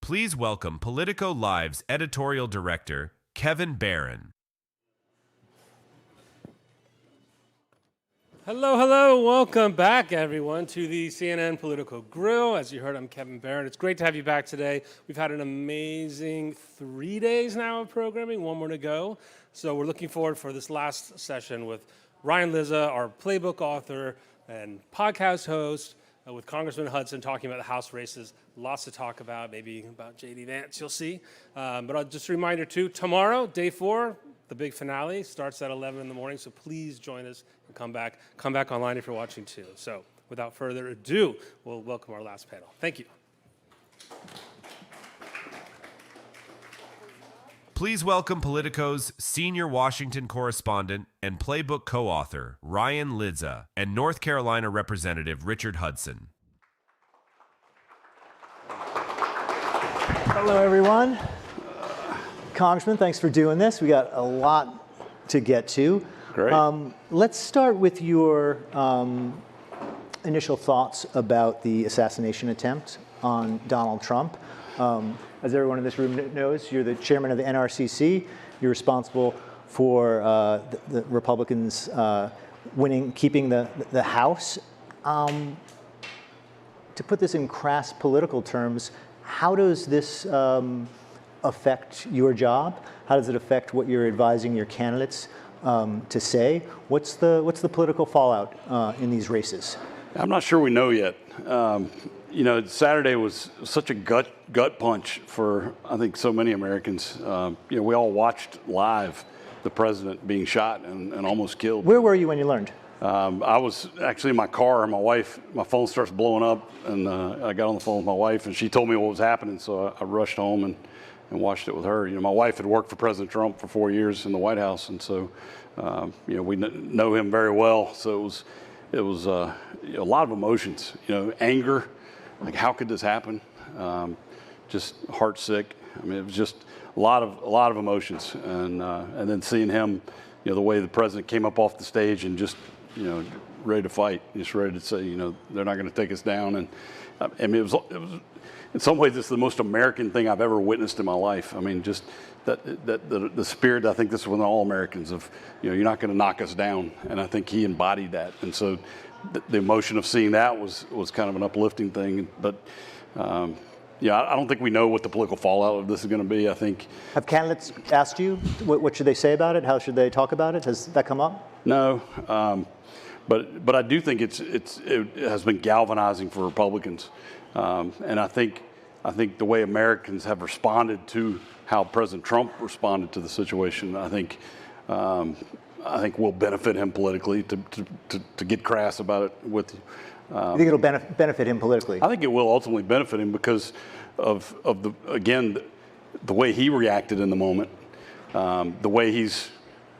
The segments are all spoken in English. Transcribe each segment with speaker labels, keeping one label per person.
Speaker 1: Please welcome Politico Live's editorial director, Kevin Barron.
Speaker 2: Hello, hello. Welcome back, everyone, to the CNN-POLITICO Grill. As you heard, I'm Kevin Barron. It's great to have you back today. We've had an amazing 3 days now of programming, one more to go. So we're looking forward for this last session with Ryan Lizza, our playbook author and podcast host, with Congressman Hudson talking about the House races. Lots to talk about, maybe about JD Vance, you'll see. But just a reminder, too, tomorrow, day 4, the big finale starts at 11 in the morning, so please join us and come back online if you're watching, too. So without further ado, we'll welcome our last panel. Thank you.
Speaker 1: Please welcome Politico's senior Washington correspondent and playbook co-author, Ryan Lizza, and North Carolina Representative Richard Hudson.
Speaker 3: Hello, everyone. Congressman, thanks for doing this. We got a lot to get to.
Speaker 4: Great.
Speaker 3: Let's start with your initial thoughts about the assassination attempt on Donald Trump. As everyone in this room knows, you're the chairman of the NRCC. You're responsible for the Republicans keeping the House. To put this in crass political terms, how does this affect your job? How does it affect what you're advising your candidates to say? What's the political fallout in these races?
Speaker 4: I'm not sure we know yet. You know, Saturday was such a gut punch for, I think, so many Americans. You know, we all watched live the president being shot and almost killed.
Speaker 3: Where were you when you learned?
Speaker 4: I was actually in my car, and my phone starts blowing up, and I got on the phone with my wife, and she told me what was happening, so I rushed home and watched it with her. You know, my wife had worked for President Trump for 4 years in the White House, and so, you know, we know him very well, so it was a lot of emotions, you know, anger. Like, how could this happen? Just heart sick. I mean, it was just a lot of emotions, and then seeing him, you know, the way the president came up off the stage and just, you know, ready to fight, just ready to say, you know, they're not going to take us down. And I mean, it was in some ways it's the most American thing I've ever witnessed in my life. I mean, just the spirit. I think this is with all Americans of, you know, you're not going to knock us down, and I think he embodied that. And so the emotion of seeing that was kind of an uplifting thing. But yeah, I don't think we know what the political fallout of this is going to be. I think. Have
Speaker 3: candidates asked you what should they say about it? How should they talk about it? Has that come up?
Speaker 4: No, but I do think it has been galvanizing for Republicans, and I think the way Americans have responded to how President Trump responded to the situation, I think will benefit him politically. To get crass about it with you.
Speaker 3: You think it'll benefit him politically?
Speaker 4: I think it will ultimately benefit him because of the way he reacted in the moment, the way he's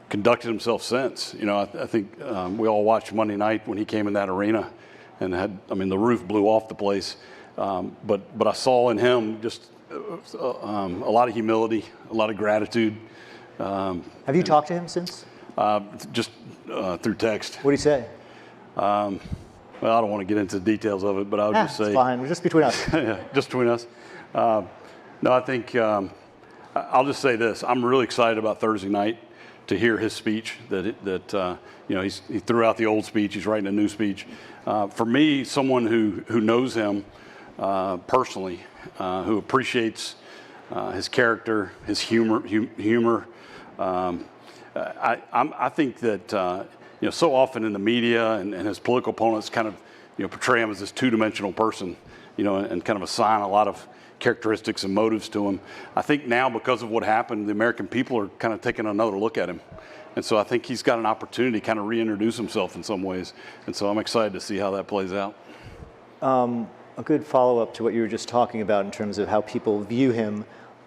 Speaker 4: conducted himself since. You know, I think we all watched Monday night when he came in that arena and the roof blew off the place. But I saw in him just a lot of humility, a lot of gratitude.
Speaker 3: Have you talked to him since?
Speaker 4: Just through text.
Speaker 3: What did he say?
Speaker 4: Well, I don't want to get into the details of it, but I would just say.
Speaker 3: It's fine. Just between us.
Speaker 4: Yeah, just between us. No, I think I'll just say this. I'm really excited about Thursday night to hear his speech. That you know, he threw out the old speech. He's writing a new speech. For me, someone who knows him personally, who appreciates his character, his humor. I think that you know, so often in the media and his political opponents kind of, you know, portray him as this two-dimensional person, you know, and kind of assign a lot of characteristics and motives to him. I think now, because of what happened, the American people are kind of taking another look at him. And so I think he's got an opportunity to kind of reintroduce himself in some ways. And so I'm excited to see how that plays out.
Speaker 3: A good follow-up to what you were just talking about in terms of how people view him.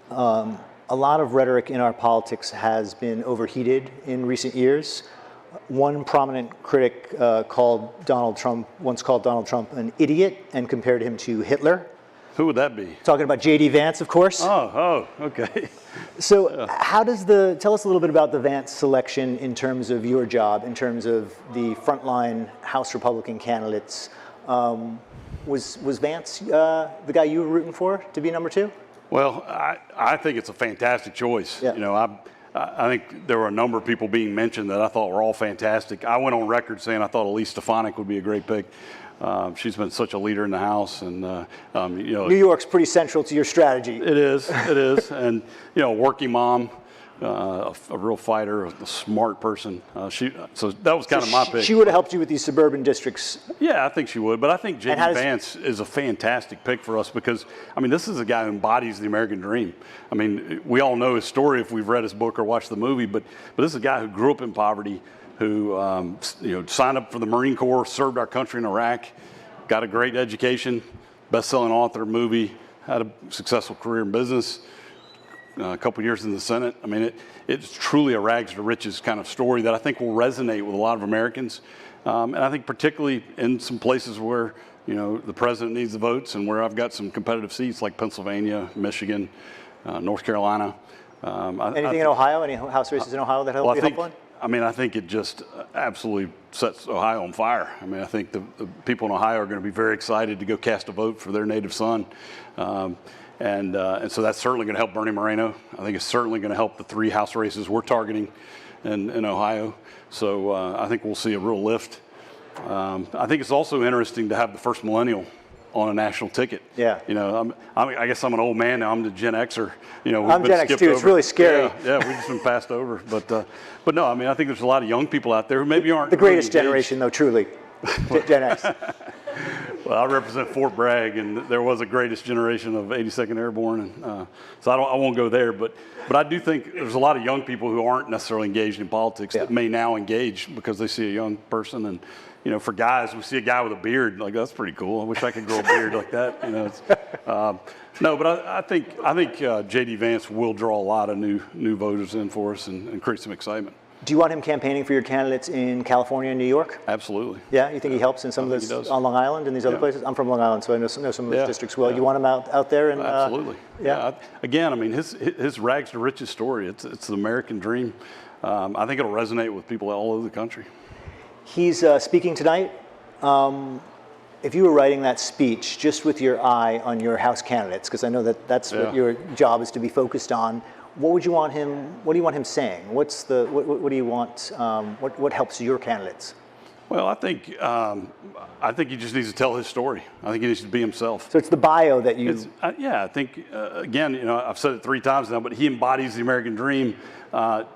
Speaker 3: A lot of rhetoric in our politics has been overheated in recent years. One prominent critic once called Donald Trump an idiot and compared him to Hitler.
Speaker 4: Who would that be?
Speaker 3: Talking about JD Vance, of course.
Speaker 4: Oh, okay.
Speaker 3: So how does tell us a little bit about the Vance selection in terms of your job, in terms of the frontline House Republican candidates. Was Vance the guy you were rooting for to be number 2?
Speaker 4: Well, I think it's a fantastic choice.
Speaker 3: Yeah.
Speaker 4: You know, I think there were a number of people being mentioned that I thought were all fantastic. I went on record saying I thought Elise Stefanik would be a great pick. She's been such a leader in the House, and you know,
Speaker 3: New York's pretty central to your strategy.
Speaker 4: It is, and you know, working mom, a real fighter, a smart person. So that was kind of my pick.
Speaker 3: She would have helped you with these suburban districts.
Speaker 4: Yeah, I think she would. But I think JD Vance is a fantastic pick for us because, I mean, this is a guy who embodies the American dream. I mean, we all know his story if we've read his book or watched the movie, but this is a guy who grew up in poverty, who you know, signed up for the Marine Corps, served our country in Iraq, got a great education, best-selling author, movie, had a successful career in business, a couple years in the Senate. I mean, it's truly a rags to riches kind of story that I think will resonate with a lot of Americans. And I think particularly in some places where, you know, the president needs the votes and where I've got some competitive seats like Pennsylvania, Michigan, North Carolina.
Speaker 3: Anything in Ohio? Any House races in Ohio that help you help on?
Speaker 4: I mean, I think it just absolutely sets Ohio on fire. I mean, I think the people in Ohio are going to be very excited to go cast a vote for their native son. And so that's certainly going to help Bernie Moreno. I think it's certainly going to help the 3 House races we're targeting in Ohio. So I think we'll see a real lift. I think it's also interesting to have the first millennial on a national ticket.
Speaker 3: Yeah.
Speaker 4: You know, I guess I'm an old man now. I'm the Gen Xer. You know,
Speaker 3: I'm Gen X too. It's really scary.
Speaker 4: Yeah, we've just been passed over. But no, I mean, I think there's a lot of young people out there who maybe aren't
Speaker 3: the greatest generation, though, truly. Gen X.
Speaker 4: Well, I represent Fort Bragg, and there was a greatest generation of 82nd Airborne, and so I won't go there. But I do think there's a lot of young people who aren't necessarily engaged in politics that may now engage because they see a young person. And you know, for guys, we see a guy with a beard, like that's pretty cool. I wish I could grow a beard like that. You know, it's, no, but I think JD Vance will draw a lot of new voters in for us and create some excitement.
Speaker 3: Do you want him campaigning for your candidates in California and New York?
Speaker 4: Absolutely.
Speaker 3: Yeah, you think he helps in some of those on Long Island and these other places? I'm from Long Island, so I know some of those districts well. You want him out there? And,
Speaker 4: absolutely. Again, I mean, his rags to riches story, it's the American dream. I think it'll resonate with people all over the country.
Speaker 3: He's speaking tonight. If you were writing that speech just with your eye on your House candidates, because I know that's what your job is to be focused on, what do you want him saying? What do you want? What helps your candidates?
Speaker 4: Well, I think he just needs to tell his story. I think he needs to be himself.
Speaker 3: So it's the bio that you.
Speaker 4: I think again, you know, I've said it 3 times now, but he embodies the American dream.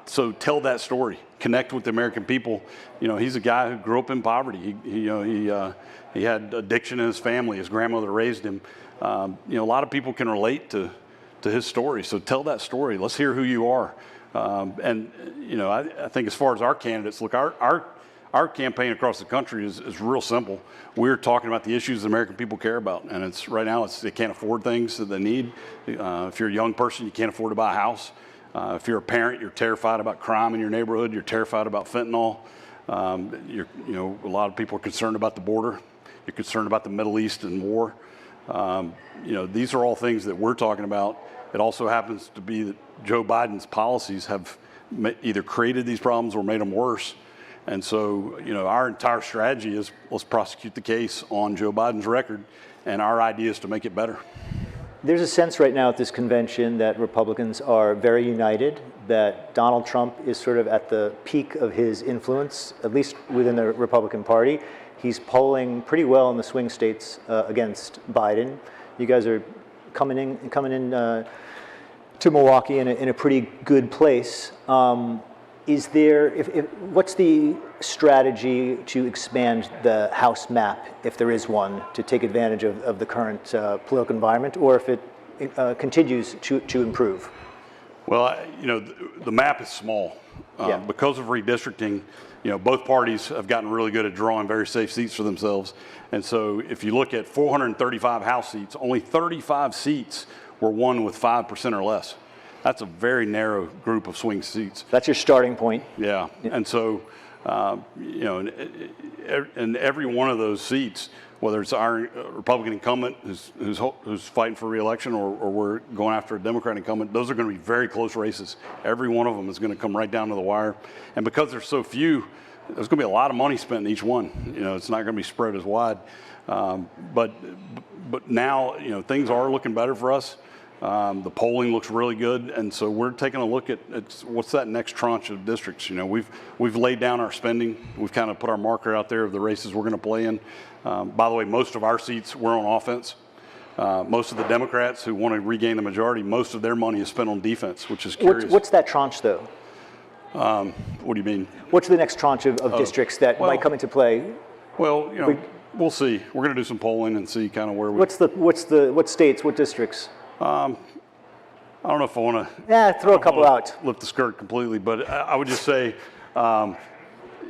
Speaker 4: So tell that story. Connect with the American people. You know, he's a guy who grew up in poverty. He had addiction in his family. His grandmother raised him. You know, a lot of people can relate to his story. So tell that story. Let's hear who you are. And you know, I think as far as our candidates, look, our campaign across the country is real simple. We're talking about the issues the American people care about, and it's right now they can't afford things that they need. If you're a young person, you can't afford to buy a house. If you're a parent, you're terrified about crime in your neighborhood. You're terrified about fentanyl. You know, a lot of people are concerned about the border. You're concerned about the Middle East and war. You know, these are all things that we're talking about. It also happens to be that Joe Biden's policies have either created these problems or made them worse. And so, you know, our entire strategy is let's prosecute the case on Joe Biden's record, and our idea is to make it better.
Speaker 3: There's a sense right now at this convention that Republicans are very united, that Donald Trump is sort of at the peak of his influence, at least within the Republican Party. He's polling pretty well in the swing states against Biden. You guys are coming in to Milwaukee in a pretty good place. Is there, what's the strategy to expand the House map, if there is one, to take advantage of the current political environment, or if it continues to improve?
Speaker 4: Well, you know, the map is small. Because of redistricting, you know, both parties have gotten really good at drawing very safe seats for themselves. And so if you look at 435 House seats, only 35 seats were won with 5% or less. That's a very narrow group of swing seats.
Speaker 3: That's your starting point.
Speaker 4: Yeah. And so, you know, in every one of those seats, whether it's our Republican incumbent who's fighting for re-election or we're going after a Democrat incumbent, those are going to be very close races. Every one of them is going to come right down to the wire. And because there's so few, there's going to be a lot of money spent in each one. You know, it's not going to be spread as wide. But now, you know, things are looking better for us. The polling looks really good, and so we're taking a look at what's that next tranche of districts. You know, we've laid down our spending. We've kind of put our marker out there of the races we're going to play in. By the way, most of our seats we're on offense. Most of the Democrats who want to regain the majority, most of their money is spent on defense, which is curious.
Speaker 3: What's that tranche, though?
Speaker 4: What do you mean?
Speaker 3: What's the next tranche of districts that might come into play?
Speaker 4: Well, you know, we'll see. We're going to do some polling and see kind of where we.
Speaker 3: What states? What districts?
Speaker 4: I don't know if I want to.
Speaker 3: Throw a couple out.
Speaker 4: Lift the skirt completely, but I would just say, you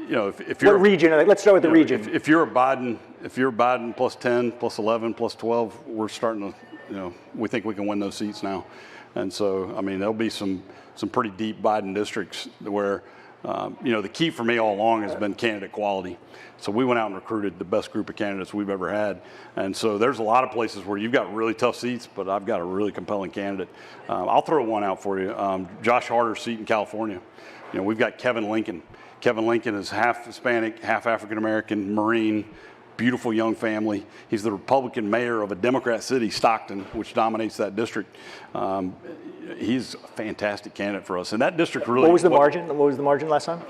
Speaker 4: know, if you're.
Speaker 3: What region? Let's start with the region.
Speaker 4: If you're Biden plus 10, plus 11, plus 12, we're starting to, you know, we think we can win those seats now, and so I mean there'll be some pretty deep Biden districts where, you know, the key for me all along has been candidate quality. So we went out and recruited the best group of candidates we've ever had. And so there's a lot of places where you've got really tough seats, but I've got a really compelling candidate. I'll throw one out for you. Josh Harder's seat in California. You know, we've got Kevin Lincoln. Kevin Lincoln is half Hispanic, half African-American, Marine, beautiful young family. He's the Republican mayor of a Democrat city, Stockton, which dominates that district. He's a fantastic candidate for us. And that district really...
Speaker 3: What was the margin? What was the margin last time?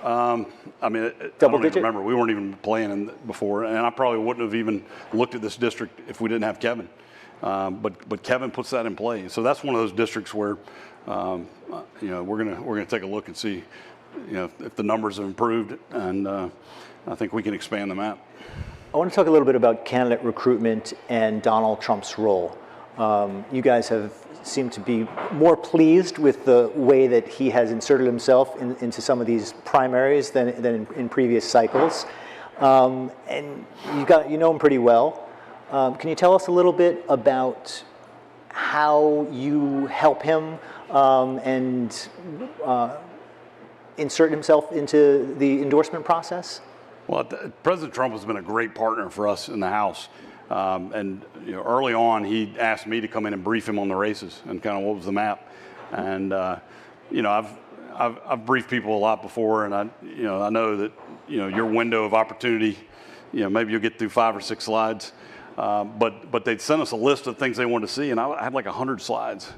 Speaker 4: I mean,
Speaker 3: Double
Speaker 4: I don't
Speaker 3: digit?
Speaker 4: even remember. We weren't even playing before, and I probably wouldn't have even looked at this district if we didn't have Kevin. But Kevin puts that in play. So that's one of those districts where, you know, we're gonna take a look and see, you know, if the numbers have improved, and I think we can expand the map.
Speaker 3: I want to talk a little bit about candidate recruitment and Donald Trump's role. You guys have seemed to be more pleased with the way that he has inserted himself into some of these primaries than in previous cycles. And you know him pretty well. Can you tell us a little bit about how you help him and insert himself into the endorsement process?
Speaker 4: Well, President Trump has been a great partner for us in the House. And you know, early on, he asked me to come in and brief him on the races and kind of what was the map. And you know, I've briefed people a lot before, and I know that, you know, your window of opportunity, you know, maybe you'll get through 5 or 6 slides. But they'd sent us a list of things they wanted to see, and I had like 100 slides.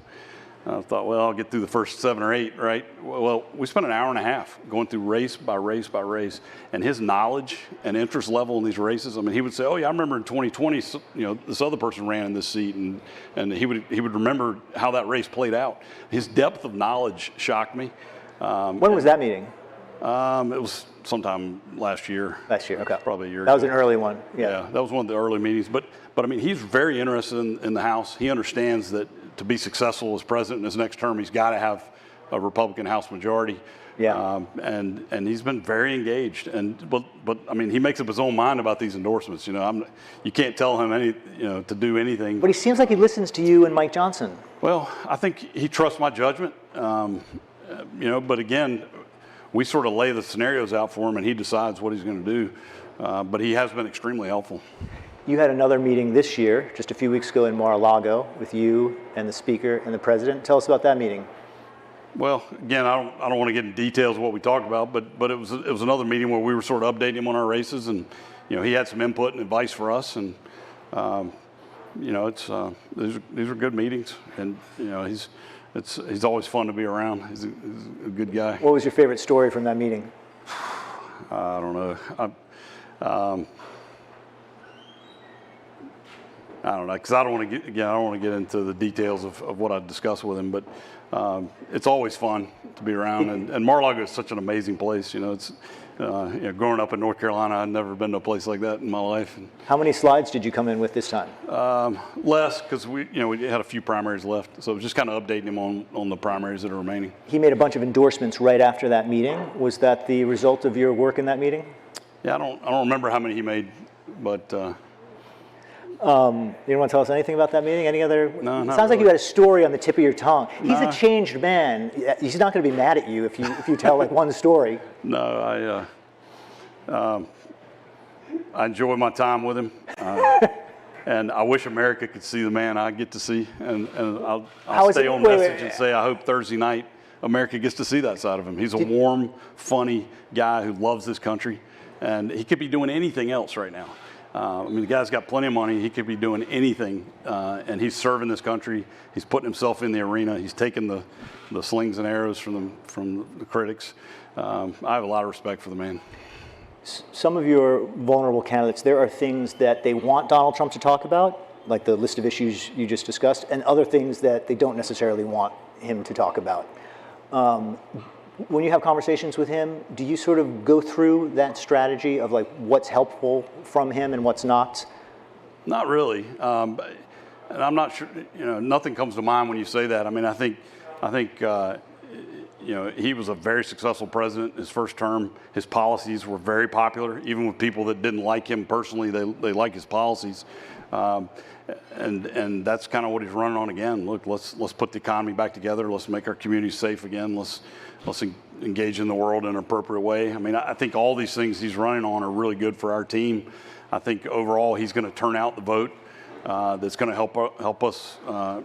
Speaker 4: I thought, well, I'll get through the first 7 or 8, right? Well, we spent an hour and a half going through race by race by race, and his knowledge and interest level in these races. I mean, he would say, "Oh yeah, I remember in 2020, you know, this other person ran in this seat," and he would remember how that race played out. His depth of knowledge shocked me.
Speaker 3: When was that meeting?
Speaker 4: It was sometime last year.
Speaker 3: Last year, okay.
Speaker 4: Probably a year.
Speaker 3: That was an early one.
Speaker 4: Yeah, that was one of the early meetings. But I mean, he's very interested in the House. He understands that to be successful as president in his next term, he's got to have a Republican House majority.
Speaker 3: Yeah.
Speaker 4: And he's been very engaged. But I mean, he makes up his own mind about these endorsements. You know, you can't tell him to do anything.
Speaker 3: But he seems like he listens to you and Mike Johnson.
Speaker 4: Well, I think he trusts my judgment. You know, but again, we sort of lay the scenarios out for him, and he decides what he's going to do. But he has been extremely helpful.
Speaker 3: You had another meeting this year, just a few weeks ago in Mar-a-Lago, with you and the Speaker and the President. Tell us about that meeting.
Speaker 4: Well, again, I don't want to get into details of what we talked about, but it was another meeting where we were sort of updating him on our races, and you know, he had some input and advice for us, and you know, these are good meetings, and you know, he's always fun to be around. He's a good guy.
Speaker 3: What was your favorite story from that meeting?
Speaker 4: I don't know. I don't know, because I don't want to get into the details of what I discuss with him, but it's always fun to be around, and Mar-a-Lago is such an amazing place. You know, it's you know, growing up in North Carolina, I'd never been to a place like that in my life.
Speaker 3: How many slides did you come in with this time?
Speaker 4: Less, because we had a few primaries left, so it was just kind of updating him on the primaries that are remaining.
Speaker 3: He made a bunch of endorsements right after that meeting. Was that the result of your work in that meeting?
Speaker 4: Yeah, I don't remember how many he made, but.
Speaker 3: You don't want to tell us anything about that meeting? Any other?
Speaker 4: No, not
Speaker 3: Sounds like
Speaker 4: really.
Speaker 3: you had a story on the tip of your tongue. He's
Speaker 4: No.
Speaker 3: a changed man. He's not going to be mad at you if you tell like one story.
Speaker 4: No, I enjoy my time with him, and I wish America could see the man I get to see. And I'll stay on message and say I hope Thursday night America gets to see that side of him. He's a warm, funny guy who loves this country, and he could be doing anything else right now. I mean, the guy's got plenty of money. He could be doing anything, and he's serving this country. He's putting himself in the arena. He's taking the slings and arrows from the critics. I have a lot of respect for the man.
Speaker 3: Some of your vulnerable candidates, there are things that they want Donald Trump to talk about, like the list of issues you just discussed, and other things that they don't necessarily want him to talk about. When you have conversations with him, do you sort of go through that strategy of like what's helpful from him and what's not?
Speaker 4: Not really, and I'm not sure. Nothing comes to mind when you say that. I mean, I think he was a very successful president. His first term, his policies were very popular, even with people that didn't like him personally. They like his policies, and that's kind of what he's running on again. Look, let's put the economy back together. Let's make our communities safe again. Let's engage in the world in an appropriate way. I mean, I think all these things he's running on are really good for our team. I think overall he's going to turn out the vote that's going to help us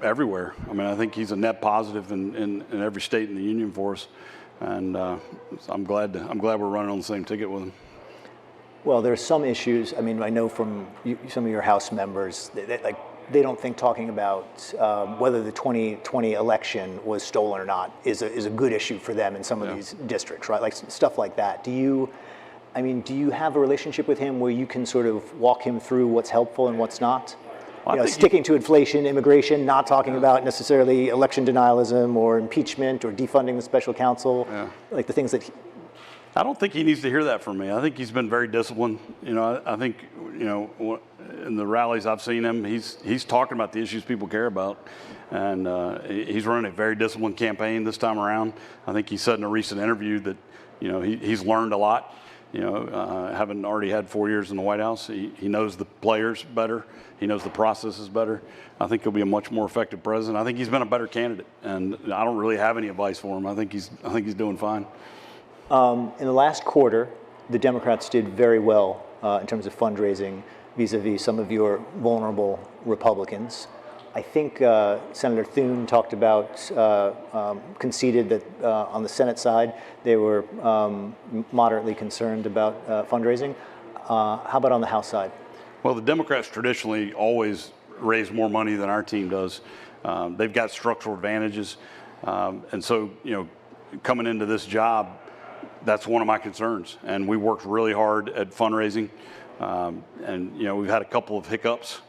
Speaker 4: everywhere. I mean, I think he's a net positive in every state in the union for us, and I'm glad we're running on the same ticket with him.
Speaker 3: Well, there are some issues. I mean, I know from some of your House members that they don't think talking about whether the 2020 election was stolen or not is a good issue for them in some of these districts, right? Like stuff like that. Do you have a relationship with him where you can sort of walk him through what's helpful and what's not? Sticking to inflation, immigration, not talking about necessarily election denialism or impeachment or defunding the special counsel, like the things that.
Speaker 4: I don't think he needs to hear that from me. I think he's been very disciplined. I think in the rallies I've seen him, he's talking about the issues people care about, and he's running a very disciplined campaign this time around. I think he said in a recent interview that he's learned a lot. Having already had 4 years in the White House, he knows the players better. He knows the processes better. I think he'll be a much more effective president. I think he's been a better candidate, and I don't really have any advice for him. I think he's doing fine.
Speaker 3: In the last quarter, the Democrats did very well in terms of fundraising vis-a-vis some of your vulnerable Republicans. I think Senator Thune talked about, conceded that on the Senate side, they were moderately concerned about fundraising. How about on the House side?
Speaker 4: Well, the Democrats traditionally always raise more money than our team does. They've got structural advantages. And so, coming into this job, that's one of my concerns. And we worked really hard at fundraising. And we've had a couple of hiccups.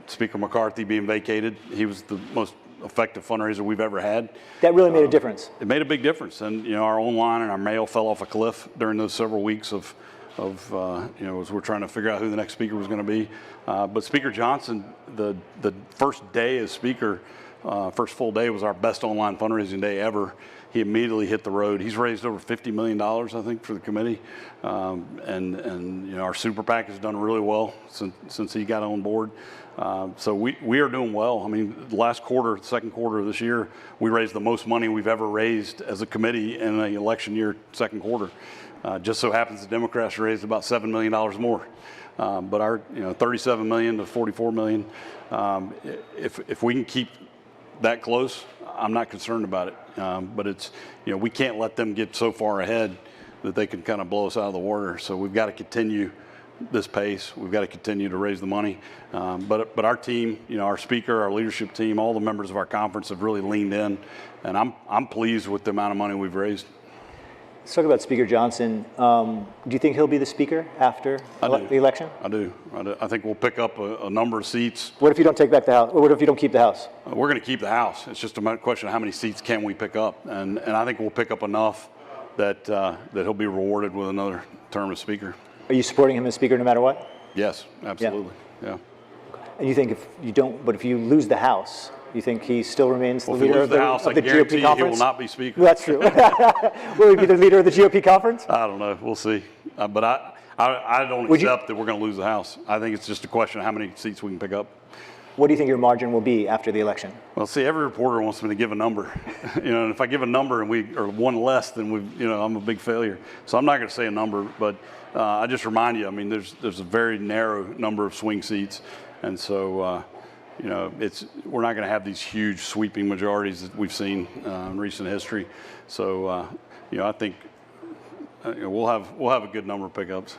Speaker 4: Speaker McCarthy being vacated, he was the most effective fundraiser we've ever had.
Speaker 3: That really made a difference.
Speaker 4: It made a big difference. And, our online and our mail fell off a cliff during those several weeks of as we're trying to figure out who the next speaker was going to be. But Speaker Johnson, the first day as speaker, first full day was our best online fundraising day ever. He immediately hit the road. He's raised over $50 million, I think, for the committee. And our super PAC has done really well since he got on board. So we are doing well. I mean, the last quarter, second quarter of this year, we raised the most money we've ever raised as a committee in an election year, second quarter. Just so happens the Democrats raised about $7 million more. But our, $37 million to $44 million, if we can keep that close, I'm not concerned about it. But it's, we can't let them get so far ahead that they can kind of blow us out of the water. So we've got to continue this pace. We've got to continue to raise the money. But our team, our speaker, our leadership team, all the members of our conference have really leaned in, and I'm pleased with the amount of money we've raised.
Speaker 3: Let's talk about Speaker Johnson. Do you think he'll be the speaker after the election?
Speaker 4: I do. I think we'll pick up a number of seats.
Speaker 3: What if you don't take back the House? Or what if you don't keep the House?
Speaker 4: We're going to keep the House. It's just a question of how many seats can we pick up. And I think we'll pick up enough that he'll be rewarded with another term as speaker.
Speaker 3: Are you supporting him as speaker no matter what?
Speaker 4: Yes, absolutely. Yeah.
Speaker 3: And you think if you lose the House, you think he still remains the leader of the GOP conference?
Speaker 4: He will not be speaker.
Speaker 3: That's true. Will he be the leader of the GOP conference?
Speaker 4: I don't know. We'll see. But I don't accept that we're going to lose the House. I think it's just a question of how many seats we can pick up.
Speaker 3: What do you think your margin will be after the election?
Speaker 4: Well, see, every reporter wants me to give a number. And if I give a number and we are one less, then I'm a big failure. So I'm not going to say a number, but I just remind you, I mean, there's a very narrow number of swing seats, and so we're not going to have these huge sweeping majorities that we've seen in recent history. So I think we'll have a good number of pickups.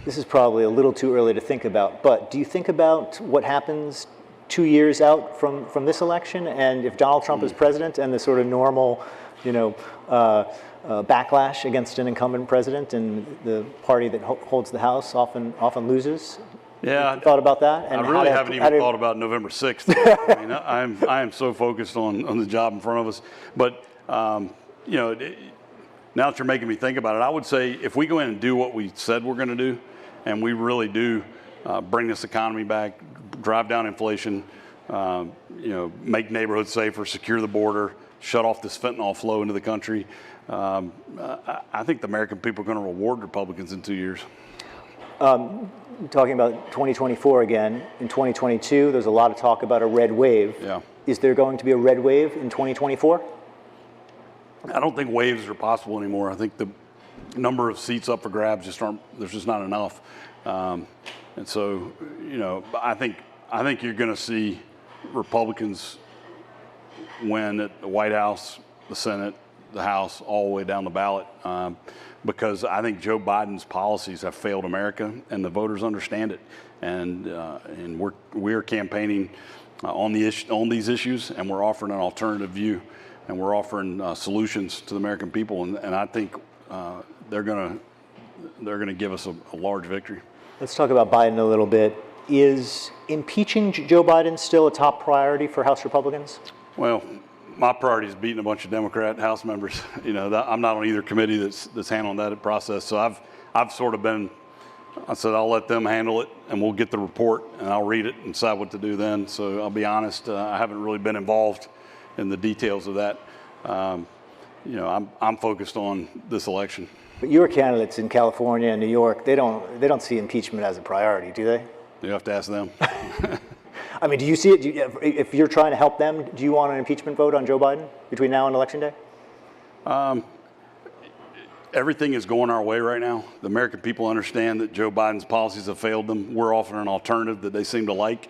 Speaker 3: this is probably a little too early to think about, but do you think about what happens 2 years out from this election, and if Donald Trump is president and the sort of normal, backlash against an incumbent president and the party that holds the House often loses?
Speaker 4: Yeah,
Speaker 3: you thought about that? And
Speaker 4: I really haven't even thought about November 6th. I mean, I am so focused on the job in front of us. But now that you're making me think about it, I would say if we go in and do what we said we're going to do, and we really do bring this economy back, drive down inflation, make neighborhoods safer, secure the border, shut off this fentanyl flow into the country, I think the American people are going to reward Republicans in 2 years.
Speaker 3: Talking about 2024 again, in 2022, there's a lot of talk about a red wave.
Speaker 4: Yeah.
Speaker 3: Is there going to be a red wave in 2024?
Speaker 4: I don't think waves are possible anymore. I think the number of seats up for grabs there's just not enough. And so, I think you're going to see Republicans win at the White House, the Senate, the House, all the way down the ballot, because I think Joe Biden's policies have failed America, and the voters understand it. And we're campaigning on these issues, and we're offering an alternative view, and we're offering solutions to the American people, and I think they're going to give us a large victory.
Speaker 3: Let's talk about Biden a little bit. Is impeaching Joe Biden still a top priority for House Republicans?
Speaker 4: Well, my priority is beating a bunch of Democrat House members. I'm not on either committee that's handling that process. So I've sort of I said I'll let them handle it, and we'll get the report, and I'll read it and decide what to do then. So I'll be honest, I haven't really been involved in the details of that. I'm focused on this election. But
Speaker 3: your candidates in California and New York, they don't see impeachment as a priority, do they?
Speaker 4: You have to ask them.
Speaker 3: I mean, do you see it? If you're trying to help them, do you want an impeachment vote on Joe Biden between now and Election Day?
Speaker 4: Everything is going our way right now. The American people understand that Joe Biden's policies have failed them. We're offering an alternative that they seem to like.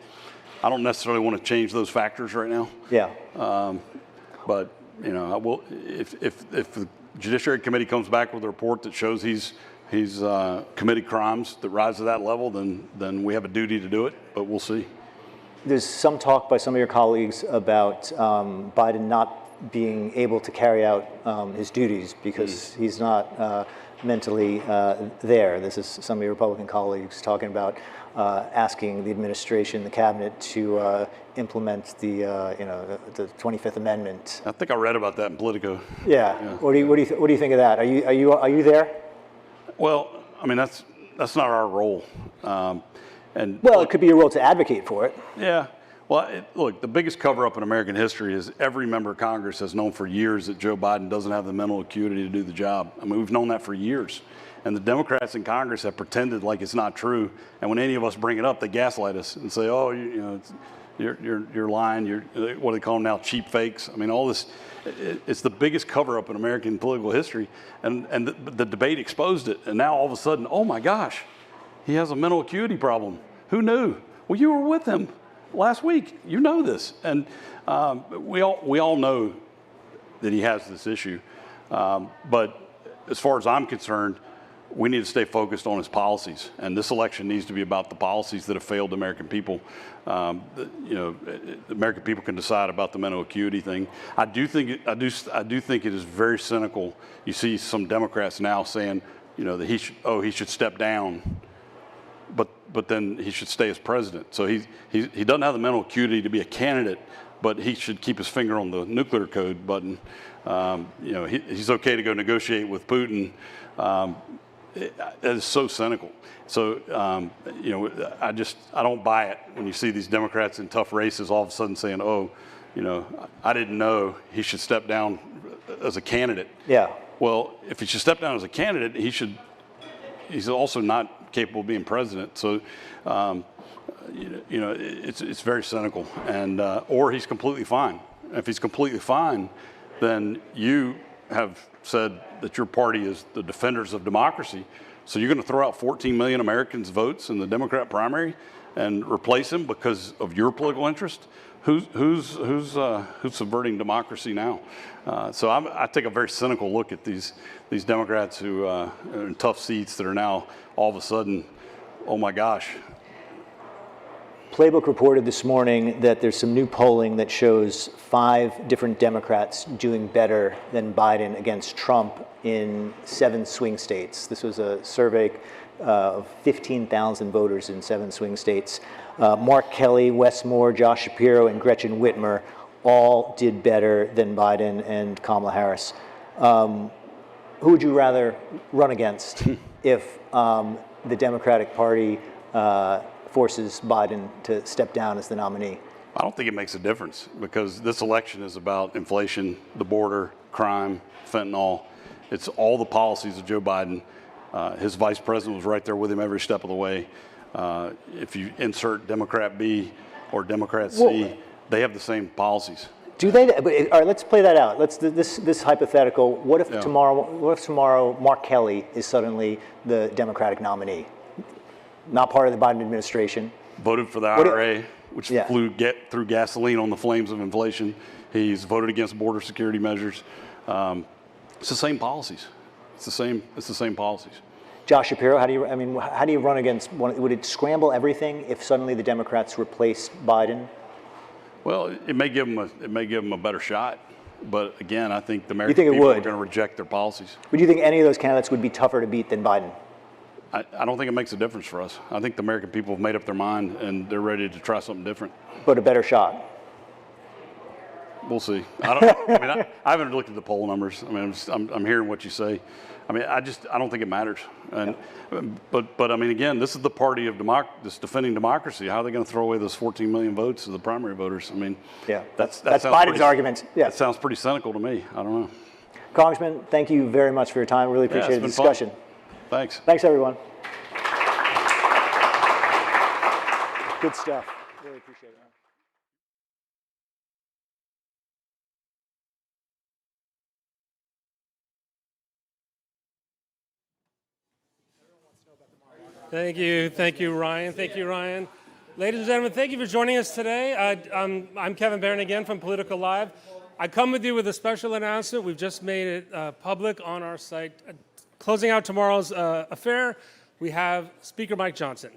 Speaker 4: I don't necessarily want to change those factors right now.
Speaker 3: Yeah.
Speaker 4: But I will. If the Judiciary Committee comes back with a report that shows he's committed crimes that rise to that level, then we have a duty to do it. But we'll see.
Speaker 3: There's some talk by some of your colleagues about Biden not being able to carry out his duties because he's not mentally there. This is some of your Republican colleagues talking about asking the administration, the cabinet, to implement the 25th Amendment.
Speaker 4: I think I read about that in Politico.
Speaker 3: Yeah. What do you think of that? Are you there?
Speaker 4: Well, I mean that's not our role.
Speaker 3: It could be your role to advocate for it.
Speaker 4: Yeah. Well, look, the biggest cover-up in American history is every member of Congress has known for years that Joe Biden doesn't have the mental acuity to do the job. I mean, we've known that for years. And the Democrats in Congress have pretended like it's not true. And when any of us bring it up, they gaslight us and say, "Oh, you're lying. What do they call them now? Cheap fakes." I mean, all this. It's the biggest cover-up in American political history. And the debate exposed it. And now all of a sudden, oh my gosh, he has a mental acuity problem. Who knew? Well, you were with him last week. You know this. And we all know that he has this issue. But as far as I'm concerned, we need to stay focused on his policies. And this election needs to be about the policies that have failed the American people. The American people can decide about the mental acuity thing. I do think it is very cynical. You see some Democrats now saying, that he should step down. But then he should stay as president. So he doesn't have the mental acuity to be a candidate, but he should keep his finger on the nuclear code button. He's okay to go negotiate with Putin. That is so cynical. So I don't buy it when you see these Democrats in tough races all of a sudden saying, I didn't know he should step down as a candidate.
Speaker 3: Yeah.
Speaker 4: Well, if he should step down as a candidate, he's also not capable of being president. So, it's very cynical, and or he's completely fine. If he's completely fine, then you have said that your party is the defenders of democracy. So you're going to throw out 14 million Americans' votes in the Democrat primary and replace him because of your political interest? Who's subverting democracy now? So I take a very cynical look at these Democrats who are in tough seats that are now all of a sudden oh my gosh.
Speaker 3: Playbook reported this morning that there's some new polling that shows 5 different Democrats doing better than Biden against Trump in 7 swing states. This was a survey of 15,000 voters in 7 swing states. Mark Kelly, Wes Moore, Josh Shapiro, and Gretchen Whitmer all did better than Biden and Kamala Harris. Who would you rather run against if the Democratic Party forces Biden to step down as the nominee?
Speaker 4: I don't think it makes a difference because this election is about inflation, the border, crime, fentanyl. It's all the policies of Joe Biden. His vice president was right there with him every step of the way. If you insert Democrat B or Democrat C, they have the same policies.
Speaker 3: Do they? All right, let's play that out. Let's this hypothetical. What if tomorrow Mark Kelly is suddenly the Democratic nominee, not part of the Biden administration?
Speaker 4: Voted for the IRA, which flew through gasoline on the flames of inflation. He's voted against border security measures. It's the same policies. It's the same policies.
Speaker 3: Josh Shapiro, how do you run against one? Would it scramble everything if suddenly the Democrats replaced Biden?
Speaker 4: Well, it may give them a better shot, but again, I think the American people are going to reject their policies.
Speaker 3: Would you think any of those candidates would be tougher to beat than Biden?
Speaker 4: I don't think it makes a difference for us. I think the American people have made up their mind and they're ready to try something different.
Speaker 3: But a better shot.
Speaker 4: We'll see. I haven't looked at the poll numbers. I mean, I'm hearing what you say. I mean, I don't think it matters. And but I mean, again, this is the party of this defending democracy. How are they going to throw away those 14 million votes of the primary voters? I mean, that's
Speaker 3: Biden's argument. Yeah,
Speaker 4: that sounds pretty cynical to me. I don't know.
Speaker 3: Congressman, thank you very much for your time. Really appreciate the discussion.
Speaker 4: Fun. Thanks.
Speaker 3: Thanks, everyone. Good stuff. Really appreciate it.
Speaker 2: Thank you, Ryan. Thank you, Ryan. Ladies and gentlemen, thank you for joining us today. I'm Kevin Barron again from Political Live. I come with you with a special announcement. We've just made it public on our site. Closing out tomorrow's affair, we have Speaker Mike Johnson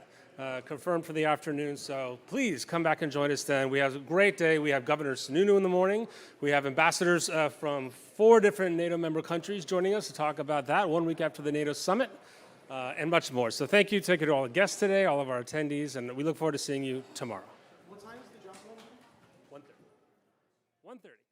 Speaker 2: confirmed for the afternoon. So please come back and join us then. We have a great day. We have Governor Sununu in the morning. We have ambassadors from 4 different NATO member countries joining us to talk about that 1 week after the NATO summit. And much more. So thank you to all the guests today, all of our attendees, and we look forward to seeing you tomorrow. What time is the jump? 1:30. 1:30.